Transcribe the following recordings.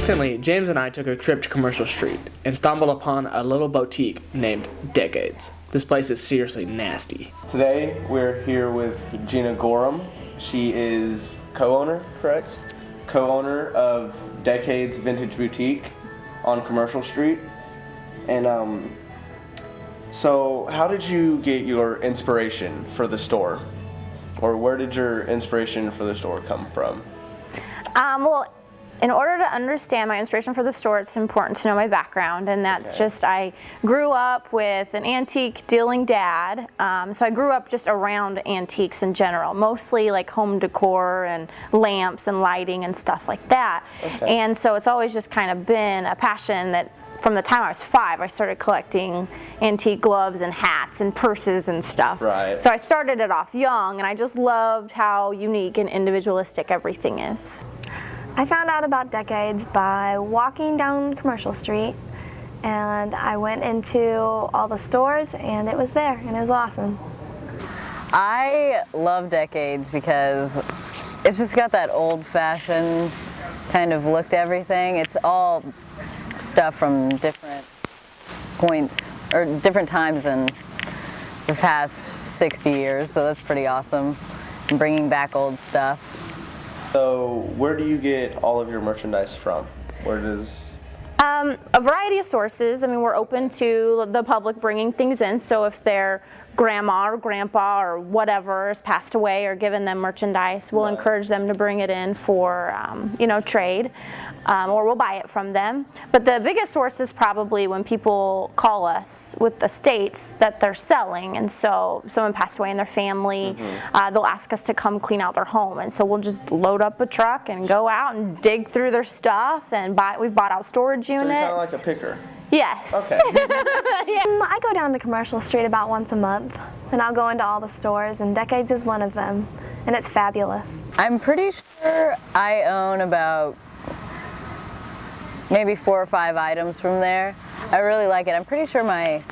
Recently, James and I took a trip to Commercial Street and stumbled upon a little boutique named Decades. This place is seriously nasty. Today, we're here with Gina Gorham. She is co-owner, correct? Co-owner of Decades Vintage Boutique on Commercial Street. And so how did you get your inspiration for the store? Or where did your inspiration for the store come from? Well, in order to understand my inspiration for the store, it's important to know my background, and that's just I grew up with an antique dealing dad, so I grew up just around antiques in general, mostly like home decor and lamps and lighting and stuff like that. And so it's always just kind of been a passion that from the time I was 5, I started collecting antique gloves and hats and purses and stuff. So I started it off young, and I just loved how unique and individualistic everything is. I found out about Decades by walking down Commercial Street, and I went into all the stores, and it was there, and it was awesome. I love Decades because it's just got that old-fashioned kind of look to everything. It's all stuff from different points or different times in the past 60 years, so that's pretty awesome. And bringing back old stuff. So where do you get all of your merchandise from? Where does... A variety of sources. I mean, we're open to the public bringing things in, so if their grandma or grandpa or whatever has passed away or given them merchandise, we'll encourage them to bring it in for, trade, or we'll buy it from them. But the biggest source is probably when people call us with the states that they're selling, and so if someone passed away in their family, they'll ask us to come clean out their home, and so we'll just load up a truck and go out and dig through their stuff and we've bought out storage units. So you're kind of like a picker. Yes. Okay. I go down to Commercial Street about once a month, and I'll go into all the stores, and Decades is one of them, and it's fabulous. I'm pretty sure I own about maybe 4 or 5 items from there. I really like it. I'm pretty sure my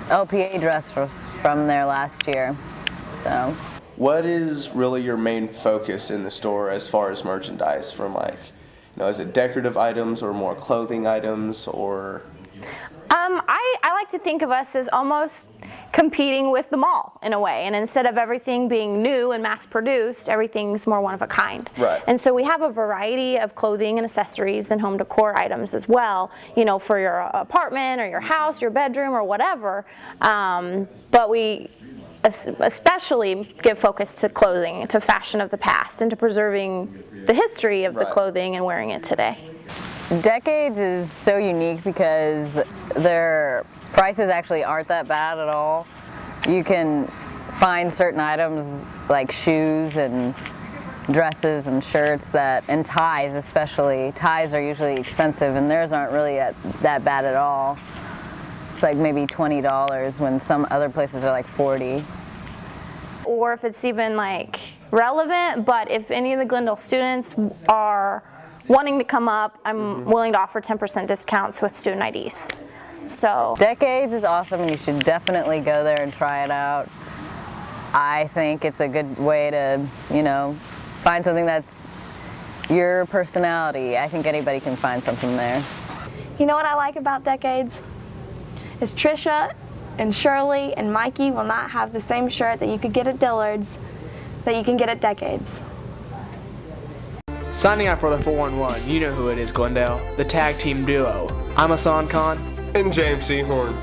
LPA dress was from there last year. So. What is really your main focus in the store as far as merchandise? From is it decorative items or more clothing items or? I like to think of us as almost competing with the mall in a way, and instead of everything being new and mass produced, everything's more one of a kind. And so we have a variety of clothing and accessories and home decor items as well, for your apartment or your house, your bedroom or whatever, but we especially give focus to clothing, to fashion of the past, and to preserving the history of the clothing and wearing it today. Decades is so unique because their prices actually aren't that bad at all. You can find certain items like shoes and dresses and shirts and ties especially. Ties are usually expensive, and theirs aren't really that bad at all. It's like maybe $20 when some other places are like $40. Or if it's even relevant, but if any of the Glendale students are wanting to come up, I'm willing to offer 10% discounts with student IDs. So Decades is awesome, and you should definitely go there and try it out. I think it's a good way to, find something that's your personality. I think anybody can find something there. You know what I like about Decades? Is Trisha and Shirley and Mikey will not have the same shirt that you could get at Dillard's that you can get at Decades. Signing out for the 411, you know who it is, Glendale. The tag team duo. I'm Hassan Khan. And James C. Horn.